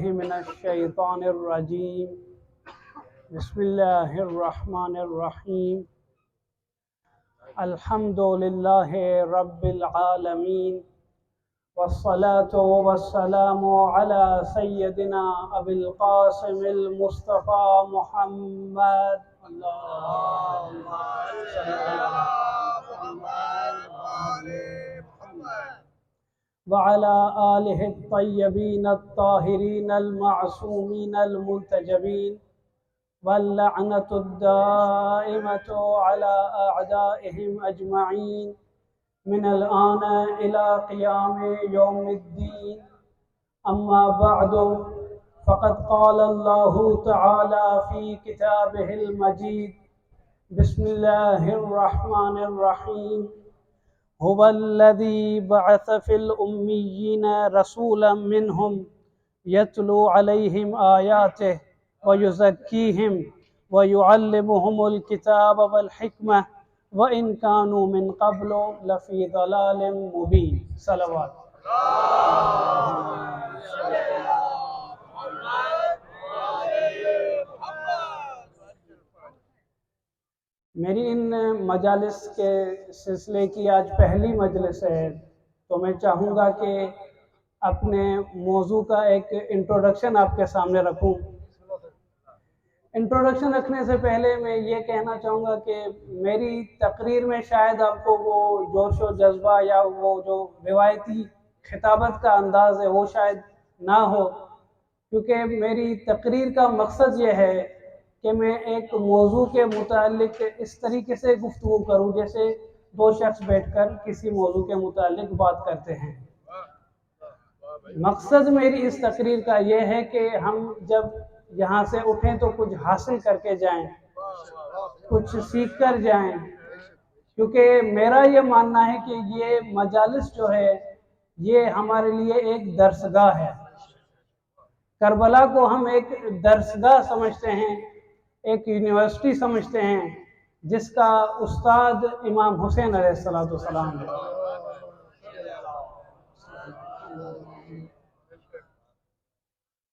من الشیطان الرجیم بسم اللہ الرحمن الرحیم الحمد للہ رب العالمین والصلاة والسلام علی سیدنا ابی القاسم المصطفى محمد اللہم صلی وعلى آلہ الطیبین الطاہرین المعصومین المنتجبین واللعنة الدائمة على أعدائهم أجمعين من الآن إلى قيام يوم الدين أما بعد فقد قال الله تعالى في كتابه المجيد بسم الله الرحمن الرحيم هو الذي بعث في الأميين رسولا منهم يتلو عليهم آياته ويزكيهم ويعلمهم الكتاب والحكمة وإن كانوا من قبل لفي ضلال مبين صلوات میری ان مجالس کے سلسلے کی آج پہلی مجلس ہے، تو میں چاہوں گا کہ اپنے موضوع کا ایک انٹروڈکشن آپ کے سامنے رکھوں۔ انٹروڈکشن رکھنے سے پہلے میں یہ کہنا چاہوں گا کہ میری تقریر میں شاید آپ کو وہ جوش و جذبہ یا وہ جو روایتی خطابت کا انداز ہے وہ شاید نہ ہو، کیونکہ میری تقریر کا مقصد یہ ہے کہ میں ایک موضوع کے متعلق اس طریقے سے گفتگو کروں جیسے دو شخص بیٹھ کر کسی موضوع کے متعلق بات کرتے ہیں۔ مقصد میری اس تقریر کا یہ ہے کہ ہم جب یہاں سے اٹھیں تو کچھ حاصل کر کے جائیں، کچھ سیکھ کر جائیں، کیونکہ میرا یہ ماننا ہے کہ یہ مجالس جو ہے یہ ہمارے لیے ایک درسگاہ ہے۔ کربلا کو ہم ایک درسگاہ سمجھتے ہیں، ایک یونیورسٹی سمجھتے ہیں جس کا استاد امام حسین علیہ السلام ہے۔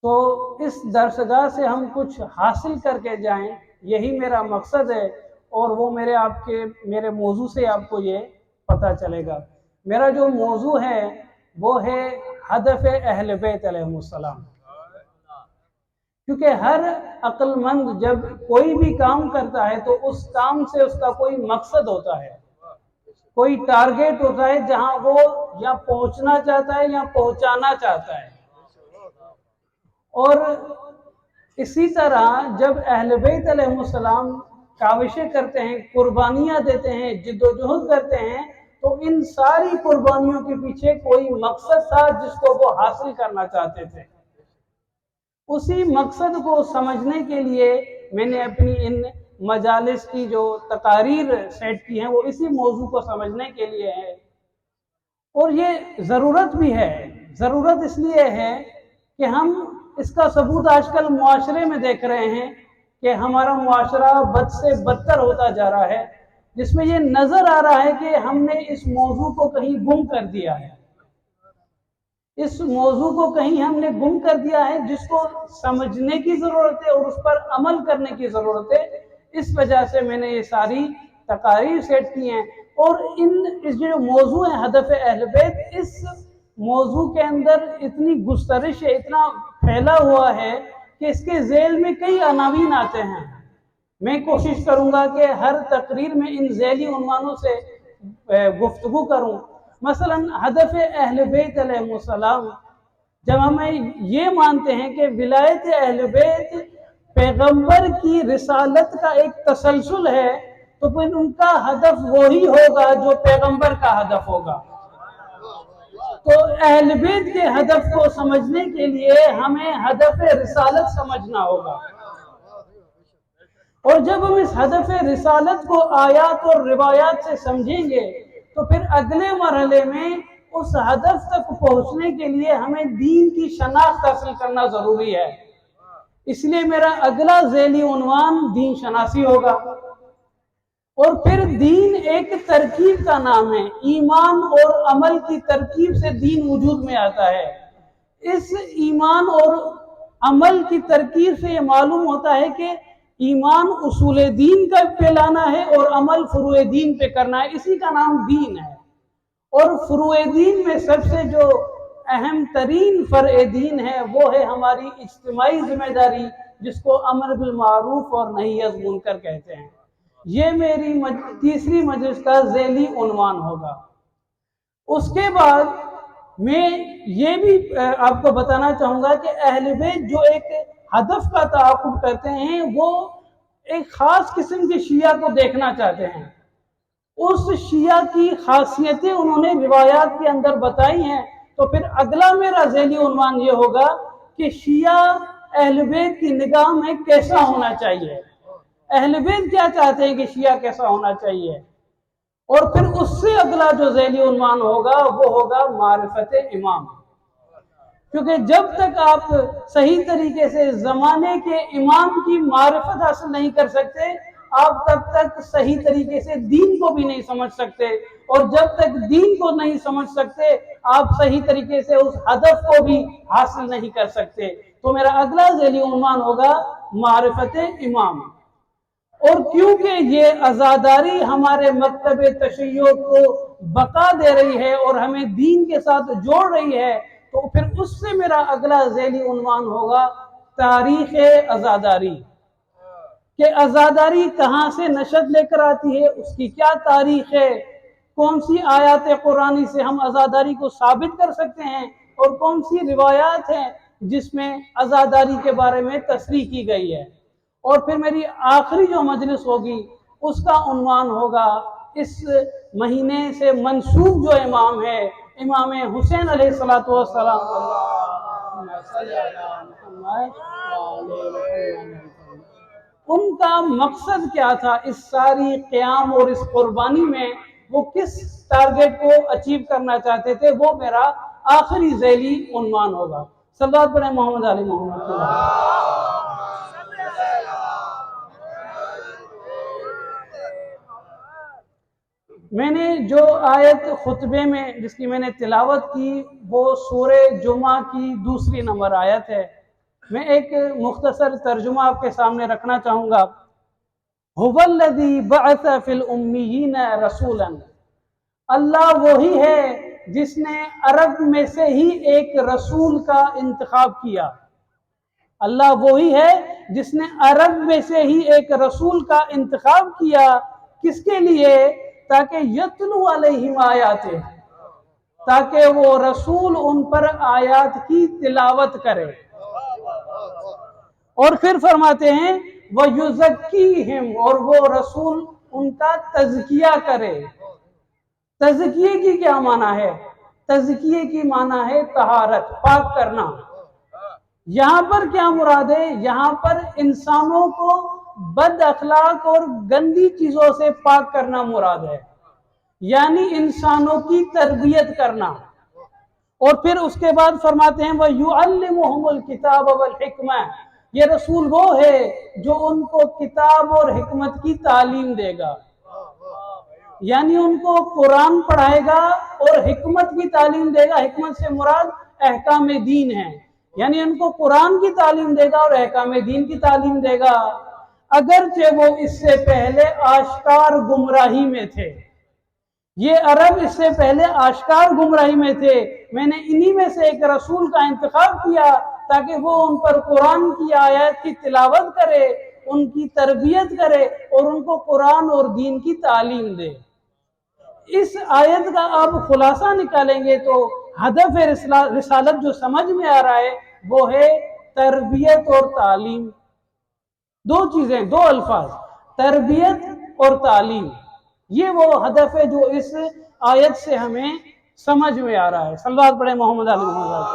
تو اس درسگاہ سے ہم کچھ حاصل کر کے جائیں، یہی میرا مقصد ہے، اور وہ میرے موضوع سے آپ کو یہ پتہ چلے گا۔ میرا جو موضوع ہے وہ ہے ہدف اہل بیت علیہ السلام، کیونکہ ہر عقل مند جب کوئی بھی کام کرتا ہے تو اس کام سے اس کا کوئی مقصد ہوتا ہے، کوئی ٹارگیٹ ہوتا ہے جہاں وہ یا پہنچنا چاہتا ہے یا پہنچانا چاہتا ہے۔ اور اسی طرح جب اہل بیت علیہ السلام کاوشیں کرتے ہیں، قربانیاں دیتے ہیں، جد و جہد کرتے ہیں، تو ان ساری قربانیوں کے پیچھے کوئی مقصد تھا جس کو وہ حاصل کرنا چاہتے تھے۔ اسی مقصد کو سمجھنے کے لیے میں نے اپنی ان مجالس کی جو تقاریر سیٹ کی ہیں وہ اسی موضوع کو سمجھنے کے لیے ہے، اور یہ ضرورت بھی ہے۔ ضرورت اس لیے ہے کہ ہم اس کا ثبوت آج کل معاشرے میں دیکھ رہے ہیں کہ ہمارا معاشرہ بد سے بدتر ہوتا جا رہا ہے، جس میں یہ نظر آ رہا ہے کہ ہم نے اس موضوع کو کہیں گم کر دیا ہے، اس موضوع کو کہیں ہم نے گم کر دیا ہے جس کو سمجھنے کی ضرورت ہے اور اس پر عمل کرنے کی ضرورت ہے۔ اس وجہ سے میں نے یہ ساری تقاریر سیٹ کی ہیں، اور اس جو موضوع ہے ہدف اہل بیت، اس موضوع کے اندر اتنی گسترش ہے، اتنا پھیلا ہوا ہے کہ اس کے ذیل میں کئی عناوین آتے ہیں۔ میں کوشش کروں گا کہ ہر تقریر میں ان ذیلی عنوانوں سے گفتگو کروں۔ مثلا ہدف اہل بیت علیہ السلام، جب ہم یہ مانتے ہیں کہ ولایت اہل بیت پیغمبر کی رسالت کا ایک تسلسل ہے، تو پھر ان کا ہدف وہی ہوگا جو پیغمبر کا ہدف ہوگا۔ تو اہل بیت کے ہدف کو سمجھنے کے لیے ہمیں ہدف رسالت سمجھنا ہوگا، اور جب ہم اس ہدف رسالت کو آیات اور روایات سے سمجھیں گے تو پھر اگلے مرحلے میں اس ہدف تک پہنچنے کے لیے ہمیں دین کی شناخت حاصل کرنا ضروری ہے۔ اس لیے میرا اگلا ذیلی عنوان دین شناسی ہوگا، اور پھر دین ایک ترکیب کا نام ہے، ایمان اور عمل کی ترکیب سے دین وجود میں آتا ہے۔ اس ایمان اور عمل کی ترکیب سے یہ معلوم ہوتا ہے کہ ایمان اصول دین کا پہ لانا ہے اور عمل فروع دین پہ کرنا ہے، اسی کا نام دین ہے۔ اور فروع دین میں سب سے جو اہم ترین فرع دین ہے وہ ہے ہماری اجتماعی ذمہ داری، جس کو امر بالمعروف اور نہی عن المنکر کہتے ہیں۔ یہ میری تیسری مجلس کا ذیلی عنوان ہوگا۔ اس کے بعد میں یہ بھی آپ کو بتانا چاہوں گا کہ اہل بیت جو ایک ہدف کا تعاقب کرتے ہیں وہ ایک خاص قسم کے شیعہ کو دیکھنا چاہتے ہیں۔ اس شیعہ کی خاصیتیں انہوں نے روایات کے اندر بتائی ہیں۔ تو پھر اگلا میرا ذیلی عنوان یہ ہوگا کہ شیعہ اہل بیت کی نگاہ میں کیسا ہونا چاہیے، اہل بیت کیا چاہتے ہیں کہ شیعہ کیسا ہونا چاہیے۔ اور پھر اس سے اگلا جو ذیلی عنوان ہوگا وہ ہوگا معرفت امام، کیونکہ جب تک آپ صحیح طریقے سے زمانے کے امام کی معرفت حاصل نہیں کر سکتے، آپ تب تک صحیح طریقے سے دین کو بھی نہیں سمجھ سکتے، اور جب تک دین کو نہیں سمجھ سکتے آپ صحیح طریقے سے اس ہدف کو بھی حاصل نہیں کر سکتے۔ تو میرا اگلا ذیلی عنوان ہوگا معرفت امام۔ اور کیونکہ یہ عزاداری ہمارے مکتب تشیع کو بقا دے رہی ہے اور ہمیں دین کے ساتھ جوڑ رہی ہے، تو پھر اس سے میرا اگلا ذیلی عنوان ہوگا تاریخ عزاداری، کہ عزاداری کہاں سے نشد لے کر آتی ہے، اس کی کیا تاریخ ہے، کون سی آیات قرآنی سے ہم عزاداری کو ثابت کر سکتے ہیں، اور کون سی روایات ہیں جس میں عزاداری کے بارے میں تصریح کی گئی ہے۔ اور پھر میری آخری جو مجلس ہوگی اس کا عنوان ہوگا اس مہینے سے منسوب جو امام ہے، امام حسین علیہ السلام، ان کا مقصد کیا تھا اس ساری قیام اور اس قربانی میں، وہ کس ٹارگٹ کو اچیو کرنا چاہتے تھے، وہ میرا آخری ذیلی عنوان ہوگا۔ صلوات پڑھیں محمد علی محمد۔ میں نے جو آیت خطبے میں جس کی میں نے تلاوت کی وہ سورہ جمعہ کی دوسری نمبر آیت ہے۔ میں ایک مختصر ترجمہ آپ کے سامنے رکھنا چاہوں گا۔ هُوَ الَّذِي بَعَثَ فِي الْأُمِّيِّينَ رَسُولًا، اللہ وہی ہے جس نے عرب میں سے ہی ایک رسول کا انتخاب کیا۔ اللہ وہی ہے جس نے عرب میں سے ہی ایک رسول کا انتخاب کیا، کس کے لیے؟ تاکہ یتلو علیہم آیاتہ، تاکہ وہ رسول ان پر آیات کی تلاوت کرے۔ اور پھر فرماتے ہیں وَيُزَكِّيهِمْ، اور وہ رسول ان کا تزکیہ کرے۔ تزکیے کی کیا معنی ہے؟ تزکیے کی معنی ہے طہارت، پاک کرنا۔ یہاں پر کیا مراد ہے؟ یہاں پر انسانوں کو بد اخلاق اور گندی چیزوں سے پاک کرنا مراد ہے، یعنی انسانوں کی تربیت کرنا۔ اور پھر اس کے بعد فرماتے ہیں وَيُعَلِّمُهُمُ الْكِتَابَ وَالْحِكْمَةَ، یہ رسول وہ ہے جو ان کو کتاب اور حکمت کی تعلیم دے گا، یعنی ان کو قرآن پڑھائے گا اور حکمت کی تعلیم دے گا۔ حکمت سے مراد احکام دین ہے، یعنی ان کو قرآن کی تعلیم دے گا اور احکام دین کی تعلیم دے گا، اگرچہ وہ اس سے پہلے آشکار گمراہی میں تھے۔ یہ عرب اس سے پہلے آشکار گمراہی میں تھے، میں نے انہی میں سے ایک رسول کا انتخاب کیا تاکہ وہ ان پر قرآن کی آیات کی تلاوت کرے، ان کی تربیت کرے اور ان کو قرآن اور دین کی تعلیم دے۔ اس آیت کا آپ خلاصہ نکالیں گے تو ہدف رسالت جو سمجھ میں آ رہا ہے وہ ہے تربیت اور تعلیم۔ دو چیزیں، دو الفاظ، تربیت اور تعلیم، یہ وہ ہدف ہے جو اس آیت سے ہمیں سمجھ میں آ رہا ہے۔ صلوات پڑھیں محمد علی محمد۔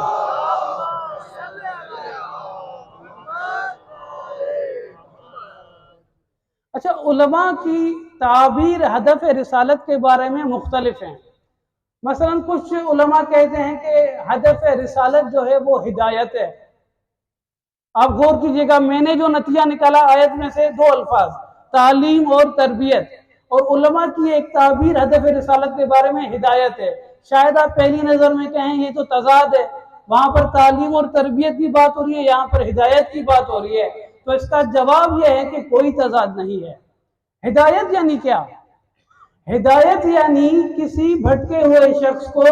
اچھا، علماء کی تعبیر ہدف رسالت کے بارے میں مختلف ہیں۔ مثلا کچھ علماء کہتے ہیں کہ ہدف رسالت جو ہے وہ ہدایت ہے۔ آپ غور کیجئے گا، میں نے جو نتیجہ نکالا آیت میں سے دو الفاظ، تعلیم اور تربیت، اور علماء کی ایک تعبیر ہدف رسالت کے بارے میں ہدایت ہے۔ شاید آپ پہلی نظر میں کہیں یہ تو تضاد ہے، وہاں پر تعلیم اور تربیت کی بات ہو رہی ہے، یہاں پر ہدایت کی بات ہو رہی ہے، تو اس کا جواب یہ ہے کہ کوئی تضاد نہیں ہے۔ ہدایت یعنی کیا؟ ہدایت یعنی کسی بھٹکے ہوئے شخص کو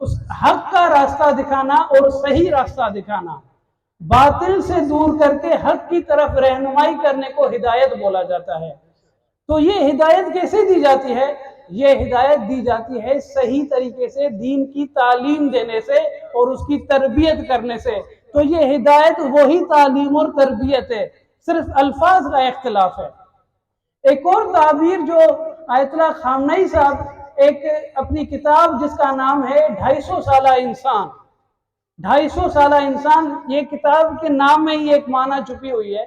اس حق کا راستہ دکھانا اور صحیح راستہ دکھانا، باطل سے دور کر کے حق کی طرف رہنمائی کرنے کو ہدایت بولا جاتا ہے۔ تو یہ ہدایت کیسے دی جاتی ہے؟ یہ ہدایت دی جاتی ہے صحیح طریقے سے دین کی تعلیم دینے سے اور اس کی تربیت کرنے سے۔ تو یہ ہدایت وہی تعلیم اور تربیت ہے، صرف الفاظ کا اختلاف ہے۔ ایک اور تعبیر جو آیت اللہ خامنئی صاحب ایک اپنی کتاب جس کا نام ہے 250 سالہ انسان، 250 سالہ انسان، یہ کتاب کے نام میں ہی ایک معنی چھپی ہوئی ہے۔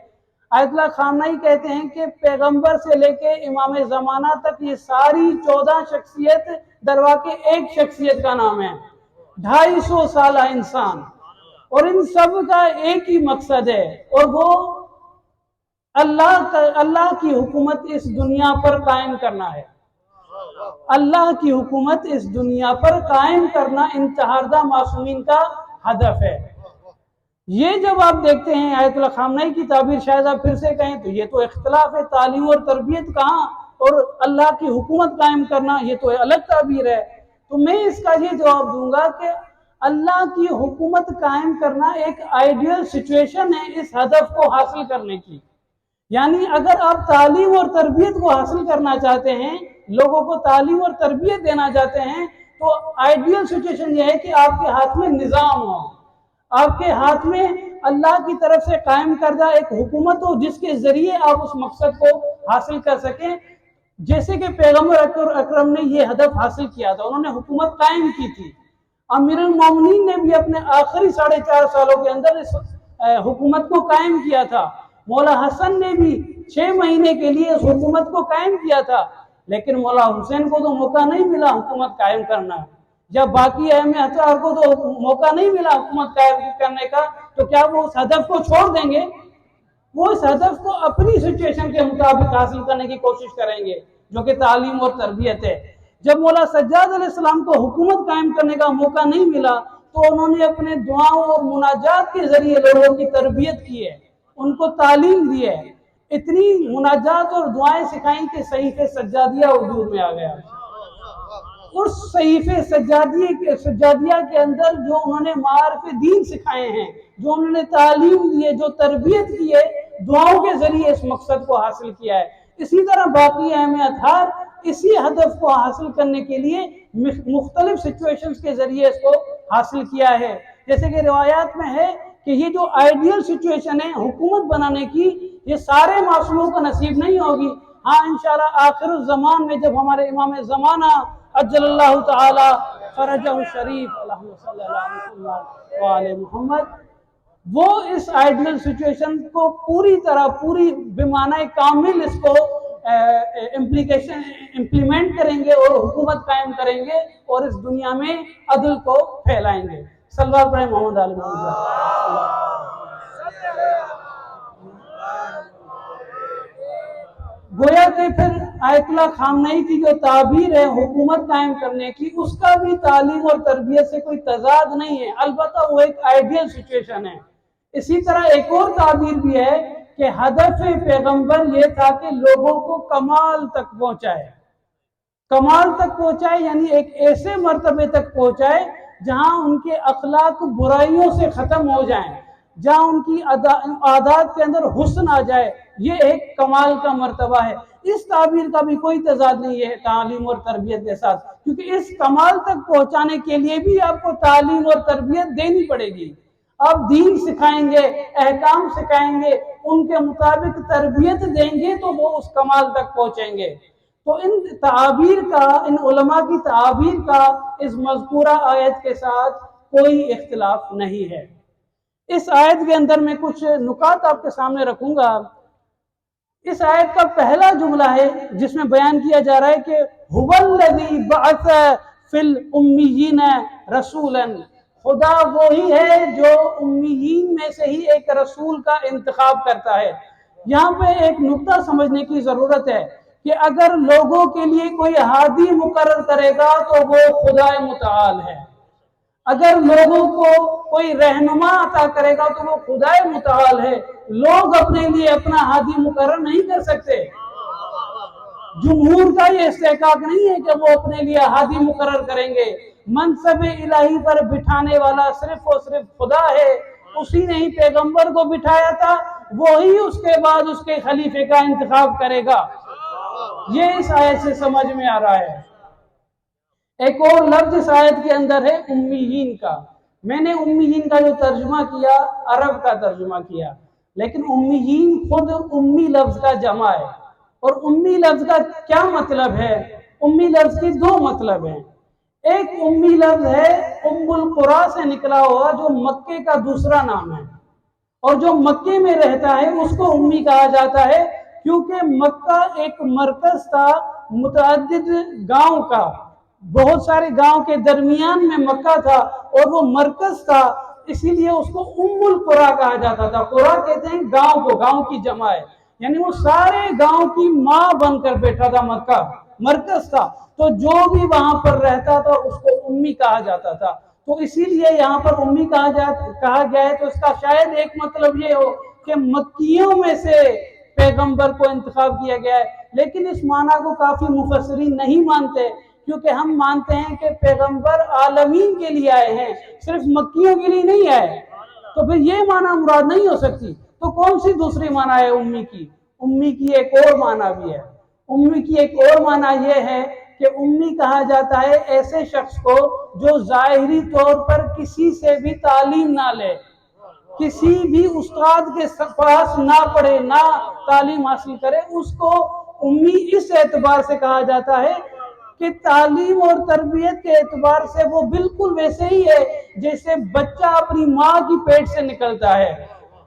آیت اللہ خامنئی کہتے ہیں کہ پیغمبر سے لے کے امام زمانہ تک یہ ساری 14 شخصیت درواقع ایک شخصیت کا نام ہے، 250 سالہ انسان، اور ان سب کا ایک ہی مقصد ہے، اور وہ اللہ کی حکومت اس دنیا پر قائم کرنا ہے۔ اللہ کی حکومت اس دنیا پر قائم کرنا انتہاردہ معصومین کا ہدف ہے۔ یہ جب آپ دیکھتے ہیں آیت اللہ خامنئی کی تعبیر، شاید آپ پھر سے کہیں تو یہ تو اختلاف ہے، تعلیم اور تربیت کہاں اور اللہ کی حکومت قائم کرنا یہ تو الگ تعبیر ہے۔ تو میں اس کا یہ جواب دوں گا کہ اللہ کی حکومت قائم کرنا ایک آئیڈیل سچویشن ہے اس ہدف کو حاصل کرنے کی۔ یعنی اگر آپ تعلیم اور تربیت کو حاصل کرنا چاہتے ہیں، لوگوں کو تعلیم اور تربیت دینا چاہتے ہیں، تو آئیڈیل سچویشن یہ ہے کہ آپ کے ہاتھ میں نظام ہو، آپ کے ہاتھ میں اللہ کی طرف سے قائم کردہ ایک حکومت ہو جس کے ذریعے آپ اس مقصد کو حاصل کر سکیں، جیسے کہ پیغمبر اکرم نے یہ ہدف حاصل کیا تھا، انہوں نے حکومت قائم کی تھی۔ امیر المومنین نے بھی اپنے آخری 4.5 سالوں کے اندر اس حکومت کو قائم کیا تھا۔ مولا حسن نے بھی 6 مہینے کے لیے اس حکومت کو قائم کیا تھا، لیکن مولا حسین کو تو موقع نہیں ملا حکومت قائم کرنا، یا باقی اہم اتھار کو تو موقع نہیں ملا حکومت قائم کرنے کا، تو کیا وہ اس ہدف کو چھوڑ دیں گے؟ وہ اس ہدف کو اپنی سچویشن کے مطابق حاصل کرنے کی کوشش کریں گے، جو کہ تعلیم اور تربیت ہے۔ جب مولا سجاد علیہ السلام کو حکومت قائم کرنے کا موقع نہیں ملا تو انہوں نے اپنے دعاؤں اور مناجات کے ذریعے لوگوں کی تربیت کی ہے، ان کو تعلیم دی ہے، اتنی مناجات اور دعائیں سکھائیں کہ صحیفہ سجادیہ وجود میں آ گیا۔ اس صحیفہ سجادیہ کے اندر جو انہوں نے معارف دین سکھائے ہیں، جو انہوں نے تعلیم دی ہے، جو تربیت کی ہے، دعاؤں کے ذریعے اس مقصد کو حاصل کیا ہے۔ اسی طرح باقی اہم اتھار اسی ہدف کو حاصل کرنے کے لیے مختلف سچویشنز کے ذریعے اس کو حاصل کیا ہے۔ جیسے کہ روایات میں ہے کہ یہ جو آئیڈیل سچویشن ہے حکومت بنانے کی، یہ سارے معصوموں کو نصیب نہیں ہوگی۔ ہاں انشاءاللہ آخر الزمان میں جب ہمارے امام زمانہ عجل اللہ تعالی فرجہ الشریف اللہم صلی اللہ علیہ محمد، وہ اس آئیڈیل سچویشن کو پوری بمعنی کامل اس کو امپلیمنٹ کریں گے اور حکومت قائم کریں گے اور اس دنیا میں عدل کو پھیلائیں گے۔ صلی اللہ علیہ محمد علیہ محمد۔ گویا کہ پھر آیت اللہ خامنئی کی جو تعبیر ہے حکومت قائم کرنے کی، اس کا بھی تعلیم اور تربیت سے کوئی تضاد نہیں ہے، البتہ وہ ایک آئیڈیل سچویشن ہے۔ اسی طرح ایک اور تعبیر بھی ہے کہ ہدف پیغمبر یہ تھا کہ لوگوں کو کمال تک پہنچائے، کمال تک پہنچائے یعنی ایک ایسے مرتبے تک پہنچائے جہاں ان کے اخلاق برائیوں سے ختم ہو جائیں، جہاں ان کی عادات کے اندر حسن آ جائے، یہ ایک کمال کا مرتبہ ہے۔ اس تعبیر کا بھی کوئی تضاد نہیں ہے تعلیم اور تربیت کے ساتھ، کیونکہ اس کمال تک پہنچانے کے لیے بھی آپ کو تعلیم اور تربیت دینی پڑے گی۔ آپ دین سکھائیں گے، احکام سکھائیں گے، ان کے مطابق تربیت دیں گے تو وہ اس کمال تک پہنچیں گے۔ تو ان تعابیر کا، ان علماء کی تعابیر کا اس مذکورہ آیت کے ساتھ کوئی اختلاف نہیں ہے۔ اس آیت کے اندر میں کچھ نکات آپ کے سامنے رکھوں گا۔ اس آیت کا پہلا جملہ ہے جس میں بیان کیا جا رہا ہے کہ هُوَ الَّذِي بَعَثَ فِي الْأُمِّيِّينَ رَسُولًا، خدا وہی ہے جو امیین میں سے ہی ایک رسول کا انتخاب کرتا ہے۔ یہاں پہ ایک نقطہ سمجھنے کی ضرورت ہے کہ اگر لوگوں کے لیے کوئی ہادی مقرر کرے گا تو وہ خدا متعال ہے۔ اگر لوگوں کو کوئی رہنما عطا کرے گا تو وہ خدائے متعال ہے، لوگ اپنے لیے اپنا ہادی مقرر نہیں کر سکتے۔ جمہور کا یہ استحقاق نہیں ہے کہ وہ اپنے لیے ہادی مقرر کریں گے، منصب الہی پر بٹھانے والا صرف اور صرف خدا ہے، اسی نے ہی پیغمبر کو بٹھایا تھا، وہی اس کے بعد اس کے خلیفے کا انتخاب کرے گا۔ یہ اس آیت سے سمجھ میں آ رہا ہے۔ ایک اور لفظ اس آیت کے اندر ہے امیین کا۔ میں نے امیین کا جو ترجمہ کیا عرب کا ترجمہ کیا، لیکن امیین خود امی لفظ کا جمع ہے، اور امی لفظ کا کیا مطلب ہے؟ امی لفظ کی دو مطلب ہیں۔ ایک امی لفظ ہے ام القریٰ سے نکلا ہوا، جو مکے کا دوسرا نام ہے، اور جو مکے میں رہتا ہے اس کو امی کہا جاتا ہے، کیونکہ مکہ ایک مرکز تھا متعدد گاؤں کا، بہت سارے گاؤں کے درمیان میں مکہ تھا اور وہ مرکز تھا، اسی لیے اس کو ام القریٰ کہا جاتا تھا۔ قریٰ کہتے ہیں گاؤں کو، گاؤں کی جمع ہے، یعنی وہ سارے گاؤں کی ماں بن کر بیٹھا تھا، مکہ مرکز تھا، تو جو بھی وہاں پر رہتا تھا اس کو امی کہا جاتا تھا۔ تو اسی لیے یہاں پر امی کہا گیا ہے، تو اس کا شاید ایک مطلب یہ ہو کہ مکیوں میں سے پیغمبر کو انتخاب کیا گیا ہے، لیکن اس معنی کو کافی مفسرین نہیں مانتے، کیونکہ ہم مانتے ہیں کہ پیغمبر عالمین کے لیے آئے ہیں، صرف مکیوں کے لیے نہیں آئے، تو پھر یہ معنی مراد نہیں ہو سکتی۔ تو کون سی دوسری معنی ہے امی کی؟ امی کی ایک اور معنی بھی ہے۔ امی کی ایک اور معنی یہ ہے کہ امی کہا جاتا ہے ایسے شخص کو جو ظاہری طور پر کسی سے بھی تعلیم نہ لے، کسی بھی استاد کے پاس نہ پڑھے، نہ تعلیم حاصل کرے، اس کو امی اس اعتبار سے کہا جاتا ہے کہ تعلیم اور تربیت کے اعتبار سے وہ بالکل ویسے ہی ہے جیسے بچہ اپنی ماں کی پیٹ سے نکلتا ہے۔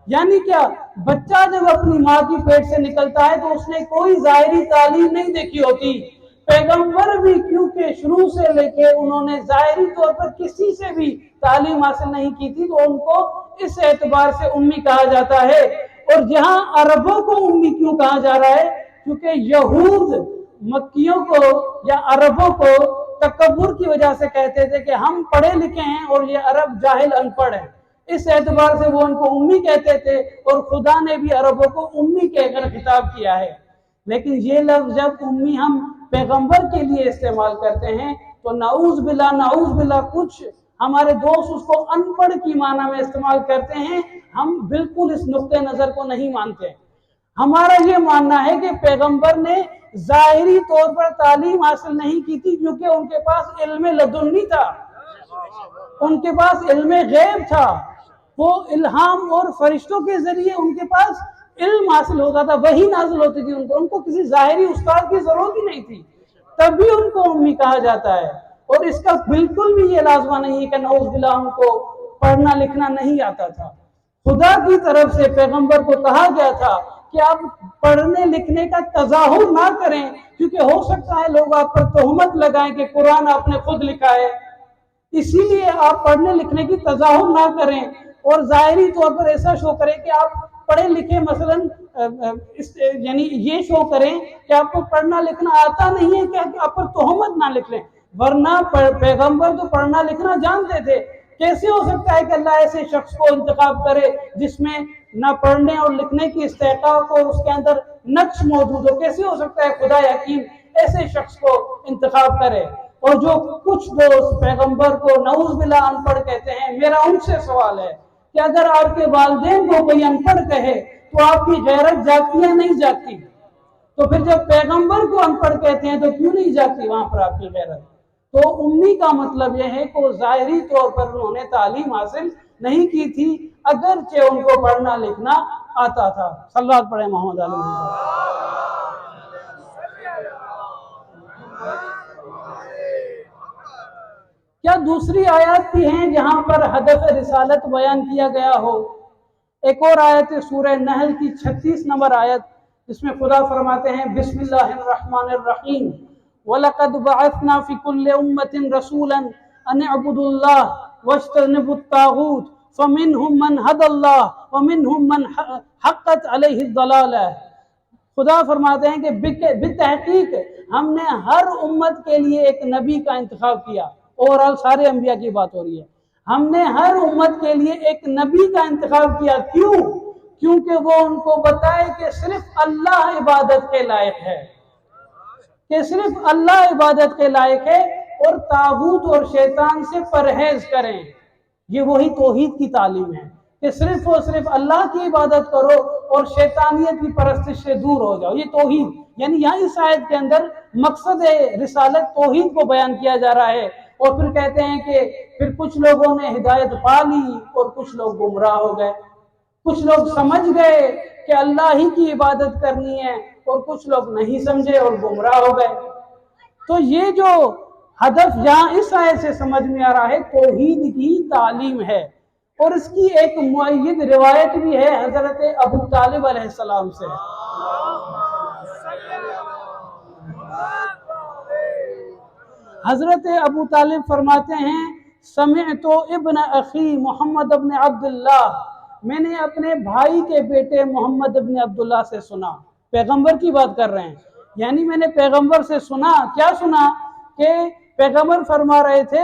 یعنی کیا؟ بچہ جب اپنی ماں کی پیٹ سے نکلتا ہے تو اس نے کوئی ظاہری تعلیم نہیں دیکھی ہوتی۔ پیغمبر بھی کیونکہ شروع سے لے کے انہوں نے ظاہری طور پر کسی سے بھی تعلیم حاصل نہیں کی تھی، تو ان کو اس اعتبار سے امی کہا جاتا ہے۔ اور جہاں عربوں کو امی کیوں کہا جا رہا ہے؟ کیونکہ یہود مکیوں کو یا عربوں کو تکبر کی وجہ سے کہتے تھے کہ ہم پڑھے لکھے ہیں اور یہ عرب جاہل ان پڑھ ہیں، اس اعتبار سے وہ ان کو امی کہتے تھے، اور خدا نے بھی عربوں کو امی کہہ کر خطاب کیا ہے۔ لیکن یہ لفظ جب امی ہم پیغمبر کے لیے استعمال کرتے ہیں تو نعوذ باللہ کچھ ہمارے دوست اس کو ان پڑھ کی معنی میں استعمال کرتے ہیں۔ ہم بالکل اس نقطہ نظر کو نہیں مانتے۔ ہمارا یہ ماننا ہے کہ پیغمبر نے ظاہری طور پر تعلیم حاصل نہیں کی تھی، کیونکہ ان کے پاس علم لدنی تھا، ان کے پاس علم غیب تھا، وہ الہام اور فرشتوں کے ذریعے ان کے پاس علم حاصل ہوتا تھا، وہی نازل ہوتی تھی ان کو کسی ظاہری استاد کی ضرورت ہی نہیں تھی، تب بھی ان کو امی کہا جاتا ہے۔ اور اس کا بالکل بھی یہ لازمہ نہیں ہے کہ نعوذ باللہ ان کو پڑھنا لکھنا نہیں آتا تھا۔ خدا کی طرف سے پیغمبر کو کہا گیا تھا کہ آپ پڑھنے لکھنے کا تظاہر نہ کریں، کیونکہ ہو سکتا ہے لوگ آپ پر تہمت لگائیں کہ قرآن آپ نے خود لکھا ہے، اسی لیے آپ پڑھنے لکھنے کی تظاہر نہ کریں، اور ظاہری طور پر ایسا شو کریں کہ آپ پڑھے لکھے، مثلاً یعنی یہ شو کریں کہ آپ کو پڑھنا لکھنا آتا نہیں ہے کہ آپ پر تہمت نہ لکھ لیں، ورنہ پیغمبر تو پڑھنا لکھنا جانتے تھے۔ کیسے ہو سکتا ہے کہ اللہ ایسے شخص کو انتخاب کرے جس میں نہ پڑھنے اور لکھنے کی استحقاق اور اس کے اندر نقش موجود ہو؟ کیسے ہو سکتا ہے خدا حکیم ایسے شخص کو انتخاب کرے؟ اور جو کچھ دوست پیغمبر کو نعوذ باللہ ان پڑھ کہتے ہیں، میرا ان سے سوال ہے کہ اگر آپ کے والدین کو کوئی ان پڑھ کہے تو آپ کی غیرت جاگتی یا نہیں جاگتی؟ تو پھر جب پیغمبر کو ان پڑھ کہتے ہیں تو کیوں نہیں جاگتی وہاں پر آپ کی غیرت؟ تو امی کا مطلب یہ ہے کہ ظاہری طور پر انہوں نے تعلیم حاصل نہیں کی تھی، اگرچہ ان کو پڑھنا لکھنا آتا تھا۔ صلوات پڑھیں محمد علیہ وسلم۔ کیا دوسری آیات بھی ہیں جہاں پر ہدف رسالت بیان کیا گیا ہو؟ ایک اور آیت سورہ نحل کی 36 نمبر آیت، جس میں خدا فرماتے ہیں بسم اللہ الرحمن الرحیم وَلَقَدْ بَعَثْنَا فِي كُلِّ أُمَّةٍ رَسُولًا أَنِ اعْبُدُوا اللَّهَ وَاجْتَنِبُوا الطَّاغُوتَ فَمِنْهُمْ مَنْ هَدَى اللَّهَ وَمِنْهُمْ مَنْ حَقَّتْ عَلَيْهِ الضَّلَالَةُ۔ خدا فرماتے ہیں کہ بالتحقیق ہم نے ہر امت کے لیے ایک نبی کا انتخاب کیا، اور سارے انبیاء کی بات ہو رہی ہے، ہم نے ہر امت کے لیے ایک نبی کا انتخاب کیا. کیوں؟ کیونکہ وہ ان کو بتائے کہ صرف اللہ عبادت کے لائق ہے، کہ صرف اللہ عبادت کے لائق ہے، اور طاغوت اور شیطان سے پرہیز کریں. یہ وہی توحید کی تعلیم ہے کہ صرف اور صرف اللہ کی عبادت کرو اور شیطانیت کی پرستش سے دور ہو جاؤ. یہ توحید، یعنی یہاں اس آیت کے اندر مقصد رسالت توحید کو بیان کیا جا رہا ہے. اور پھر کہتے ہیں کہ پھر کچھ لوگوں نے ہدایت پا لی اور کچھ لوگ گمراہ ہو گئے. کچھ لوگ سمجھ گئے کہ اللہ ہی کی عبادت کرنی ہے اور کچھ لوگ نہیں سمجھے اور گمراہ ہو گئے. تو یہ جو ہدف یہاں اس آیت سے سمجھ میں آ رہا ہے توحید کی تعلیم ہے. اور اس کی ایک مؤید روایت بھی ہے حضرت ابو طالب علیہ السلام سے. حضرت ابو طالب فرماتے ہیں سمعت ابن اخی محمد ابن عبداللہ، میں نے اپنے بھائی کے بیٹے محمد ابن عبداللہ سے سنا. پیغمبر کی بات کر رہے ہیں، یعنی میں نے پیغمبر سے سنا. کیا سنا؟ کہ پیغمبر فرما رہے تھے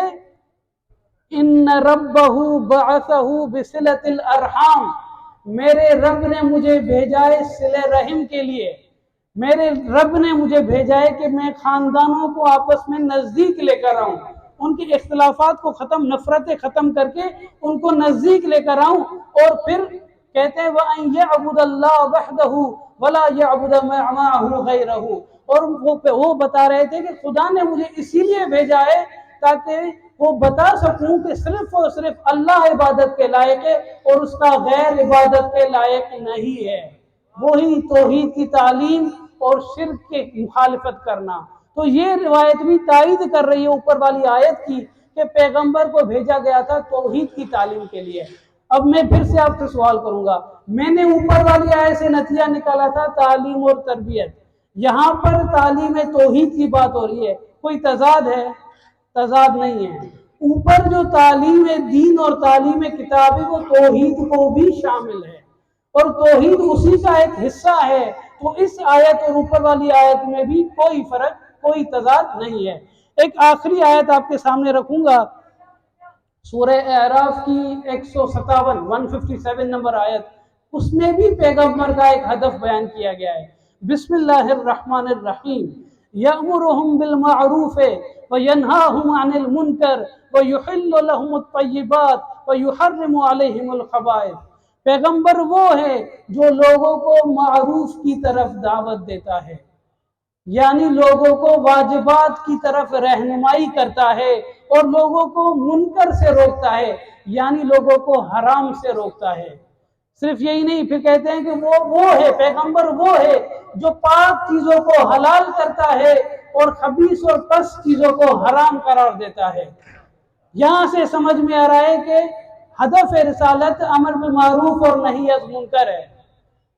ان ربہ بعثہ بصلۃ الارحام، میرے رب نے مجھے بھیجا ہے صلہ رحم کے لیے. میرے رب نے مجھے بھیجا ہے کہ میں خاندانوں کو آپس میں نزدیک لے کر آؤں، ان کے اختلافات کو ختم، نفرتیں ختم کر کے ان کو نزدیک لے کر آؤں. اور پھر کہتے ہیں وَأَن يَعْبُدَ اللَّهَ وَحْدَهُ وَلَا يَعْبُدَ مَعَهُ غَيْرَهُ. اور وہ بتا رہے تھے کہ خدا نے مجھے اسی لیے بھیجا ہے تاکہ وہ بتا سکوں کہ صرف اور صرف اللہ عبادت کے لائق ہے اور اس کا غیر عبادت کے لائق نہیں ہے. وہی توحید کی تعلیم اور شرک کی مخالفت کرنا. تو یہ روایت بھی تائید کر رہی ہے اوپر والی آیت کی کہ پیغمبر کو بھیجا گیا تھا توحید کی تعلیم کے لیے. اب میں پھر سے آپ سے سوال کروں گا، میں نے اوپر والی آیت سے نتیجہ نکالا تھا تعلیم اور تربیت. یہاں پر تعلیم توحید کی بات ہو رہی ہے، کوئی تضاد ہے؟ تضاد نہیں ہے. اوپر جو تعلیم دین اور تعلیم کتاب ہے وہ توحید کو بھی شامل ہے اور توحید اسی کا ایک حصہ ہے. تو اس آیت اور اوپر والی آیت میں بھی کوئی فرق، کوئی تضاد نہیں ہے. ایک آخری آیت آپ کے سامنے رکھوں گا، سورہ اعراف کی 157 نمبر آیت. اس میں بھی پیغمبر کا ایک ہدف بیان کیا گیا ہے. بسم اللہ الرحمن الرحیم یأمرہم بالمعروف وینہاہم عن المنکر ویحل لہم الطیبات ویحرم علیہم الخبائث. پیغمبر وہ ہے جو لوگوں کو معروف کی طرف دعوت دیتا ہے، یعنی لوگوں کو واجبات کی طرف رہنمائی کرتا ہے، اور لوگوں کو منکر سے روکتا ہے، یعنی لوگوں کو حرام سے روکتا ہے. صرف یہی نہیں، پھر کہتے ہیں کہ وہ ہے پیغمبر، وہ ہے جو پاک چیزوں کو حلال کرتا ہے اور خبیث اور پس چیزوں کو حرام قرار دیتا ہے. یہاں سے سمجھ میں آ رہا ہے کہ ہدف رسالت امر بالمعروف اور نہی از منکر ہے.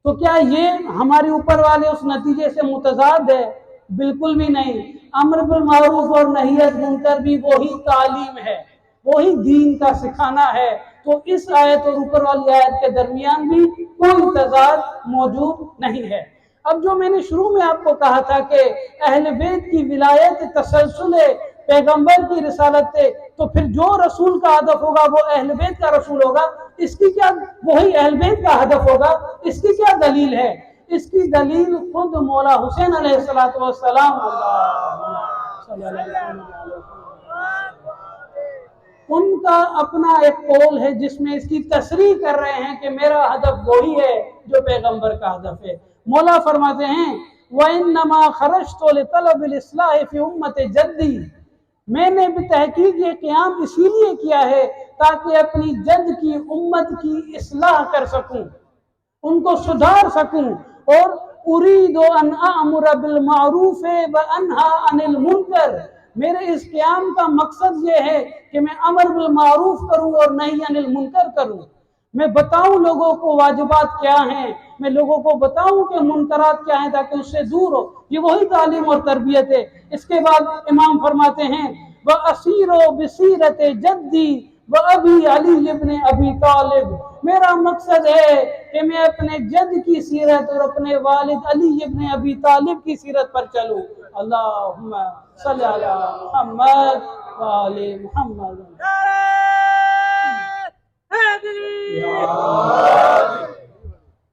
تو کیا یہ ہمارے اوپر والے اس نتیجے سے متضاد ہے؟ بالکل بھی نہیں. امر بالمعروف اور نہی از منکر بھی وہی تعلیم ہے، وہی دین کا سکھانا ہے. تو اس آیت اور اوپر والی آیت کے درمیان بھی کوئی تضاد موجود نہیں ہے. اب جو میں نے شروع میں آپ کو کہا تھا کہ اہل بیت کی ولایت تسلسل پیغمبر کی رسالت ہے، تو پھر جو رسول کا ہدف ہوگا وہ اہل بیت کا رسول ہوگا. اس کی کیا، وہی اہل بیت کا ہدف ہوگا. اس کی کیا دلیل ہے؟ اس کی دلیل خود مولا حسین علیہ السلام ان کا اپنا ایک قول ہے جس میں اس کی تصریح کر رہے ہیں کہ میرا ہدف وہی ہے جو پیغمبر کا ہدف ہے. مولا فرماتے ہیں وَإِنَّمَا خَرَجْتُ لِطَلَبِ الْإِصْلَاحِ فِي أُمَّةِ جَدِّي، میں نے بتحقیق یہ قیام اسی لیے کیا ہے تاکہ اپنی جد کی امت کی اصلاح کر سکوں، ان کو سدھار سکوں. اور اريد ان اامر بالمعروف وانہا عن المنکر، میرے اس قیام کا مقصد یہ ہے کہ میں امر بالمعروف کروں اور نہی عن المنکر کروں. میں بتاؤں لوگوں کو واجبات کیا ہیں، میں لوگوں کو بتاؤں کہ منکرات کیا ہیں تاکہ اس سے دور ہو. یہ وہی تعلیم اور تربیت ہے. اس کے بعد امام فرماتے ہیں وَأَسِيرُ بِسِيرَةِ جَدِّي وَأَبِي عَلِيِّ بْنِ أَبِي طالب، میرا مقصد ہے کہ میں اپنے جد کی سیرت اور اپنے والد علی ابن ابی طالب کی سیرت پر چلوں. اللہم صلی علی محمد وآل محمد.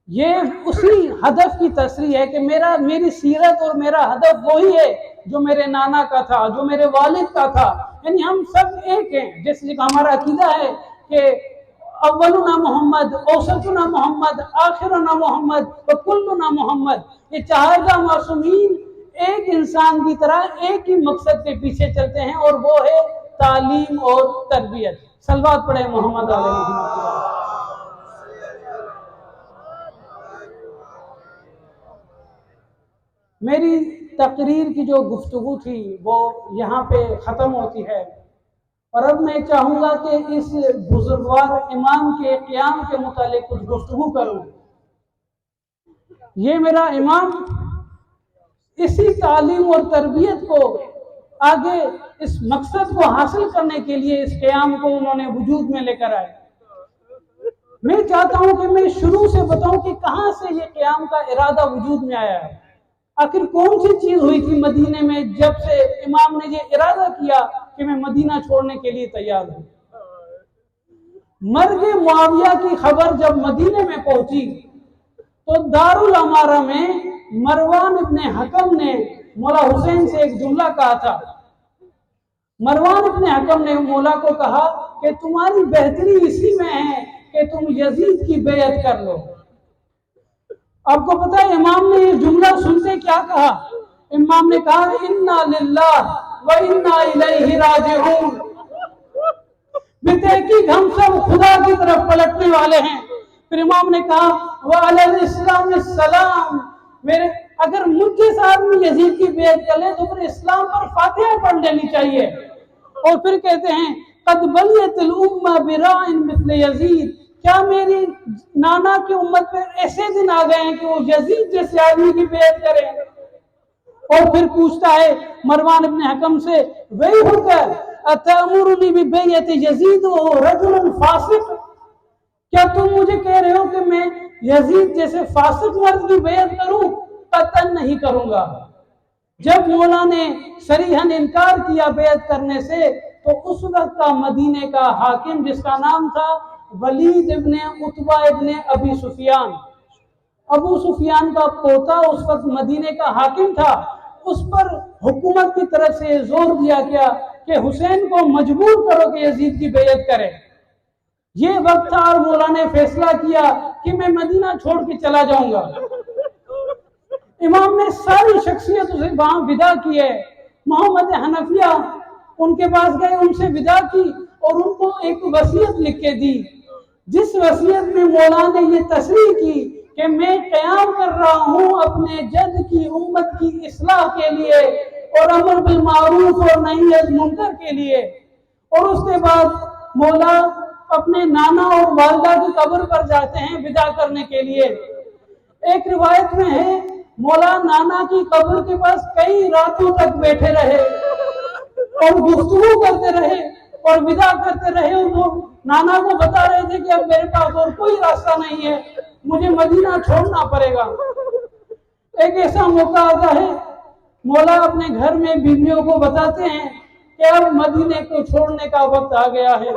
یہ اسی ہدف کی تصریح ہے کہ میری سیرت اور میرا ہدف وہی ہے جو میرے نانا کا تھا، جو میرے والد کا تھا. یعنی ہم سب ایک ہیں. جیسے ہمارا عقیدہ ہے کہ اولنا محمد، اوسطنا محمد، آخرنا محمد وکلنا محمد. یہ چہارگاہ معصومین ایک انسان کی طرح ایک ہی مقصد کے پیچھے چلتے ہیں، اور وہ ہے تعلیم اور تربیت. صلوات پڑھیں محمد علیہ محمد. میری تقریر کی جو گفتگو تھی وہ یہاں پہ ختم ہوتی ہے، اور اب میں چاہوں گا کہ اس بزرگوار امام کے قیام کے متعلق کچھ گفتگو کروں. یہ میرا امام اسی تعلیم اور تربیت کو آگے اس مقصد کو حاصل کرنے کے لیے اس قیام کو انہوں نے وجود میں لے کر آئے. میں چاہتا ہوں کہ میں شروع سے بتاؤں کہ کہاں سے یہ قیام کا ارادہ وجود میں آیا ہے. آخر کون سی چیز ہوئی تھی مدینے میں جب سے امام نے یہ ارادہ کیا کہ میں مدینہ چھوڑنے کے لیے تیار ہوں. مرگ معاویہ کی خبر جب مدینے میں پہنچی تو دارالامارہ میں مروان ابن حکم نے مولا حسین سے ایک جملہ کہا تھا. مروان ابن حکم نے مولا کو کہا کہ تمہاری بہتری اسی میں ہے کہ تم یزید کی بیعت کر لو. آپ کو پتا ہے امام نے یہ جملہ سنتے کیا کہا؟ امام نے کہا انا للہ و انا الیہ راجعون. بتحقیق ہم سب خدا کی طرف پلٹنے والے ہیں. پھر امام نے کہا وعلی الاسلام السلام. اگر مجھ جیسا آدمی یزید کی بیعت کر لے تو پھر اسلام پر فاتحہ پڑھ لینی چاہیے. اور پھر کہتے ہیں قد بلیت الامہ براء مثل یزید. کیا میری نانا کی امت پہ ایسے دن آ گئے ہیں کہ وہ یزید جیسے آدمی کی بیعت کریں؟ اور پھر پوچھتا ہے مروان ابن حکم سے وہی ہو کر اتامرنی ببیعت یزید وهو رجل فاسق. کیا تم مجھے کہہ رہے ہو کہ میں یزید جیسے فاسق مرد کی بیعت کروں؟ قطعاً نہیں کروں گا. جب مولا نے صریحاً انکار کیا بیعت کرنے سے تو اس وقت کا مدینے کا حاکم جس کا نام تھا ولید ابن عتبہ ابن ابی سفیان، ابو سفیان کا پوتا اس وقت مدینے کا حاکم تھا، اس پر حکومت کی طرف سے زور دیا گیا کہ حسین کو مجبور کرو کہ یزید کی بیعت کرے. یہ وقت تھا اور مولا نے فیصلہ کیا کہ میں مدینہ چھوڑ کے چلا جاؤں گا. امام نے ساری شخصیت اسے وہاں ودا کی ہے. محمد حنفیہ ان کے پاس گئے، ان سے ودا کی اور ان کو ایک وصیت لکھ کے دی، جس وصیت میں مولا نے یہ تصریح کی کہ میں قیام کر رہا ہوں اپنے جد کی امت کی اصلاح کے لیے اور امر بالمعروف اور نہی عن المنکر کے لیے. اور اس کے بعد مولا اپنے نانا اور والدہ کی قبر پر جاتے ہیں ودا کرنے کے لیے. ایک روایت میں ہے مولا نانا کی قبر کے پاس کئی راتوں تک بیٹھے رہے اور گفتگو کرتے رہے اور ودا کرتے رہے، اور وہ نانا کو بتا رہے تھے کہ اب میرے پاس اور کوئی راستہ نہیں ہے، مجھے مدینہ چھوڑنا پڑے گا. ایک ایسا موقع آتا ہے مولا اپنے گھر میں بیویوں کو بتاتے ہیں کہ اب مدینے کو چھوڑنے کا وقت آ گیا ہے.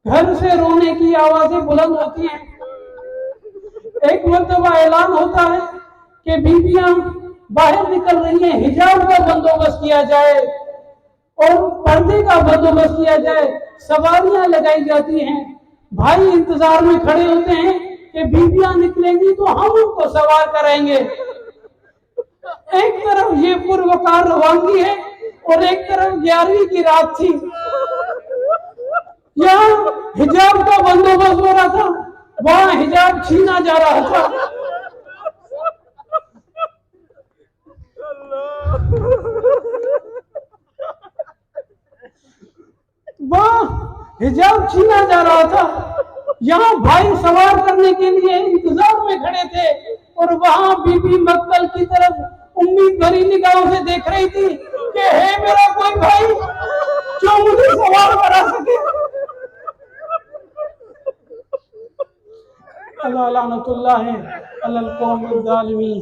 گھر سے رونے کی آوازیں بلند ہوتی ہیں. ایک مرتبہ اعلان ہوتا ہے کہ بیویاں باہر نکل رہی ہیں، حجاب کا بندوبست کیا جائے اور پردے کا بندوبست کیا جائے، سواریاں لگائی جاتی ہیں. بھائی انتظار میں کھڑے ہوتے ہیں کہ بیویاں نکلیں گی تو ہم ان کو سوار کریں گے. ایک طرف یہ پروقار روانگی ہے اور ایک طرف 11ویں کی رات تھی. یہاں حجاب کا بندوبست ہو رہا تھا، وہاں حجاب چھینا جا رہا تھا. وہاں حجاب چھینا جا رہا تھا، یہاں بھائی سوار کرنے کے لیے انتظار میں کھڑے تھے، اور وہاں بی بی مقتل کی طرف امید بھری نگاہوں سے دیکھ رہی تھی کہ ہے میرا کوئی بھائی جو مجھے سوار کرا سکے. اللہ لعنت اللہ علی القوم الظالمین.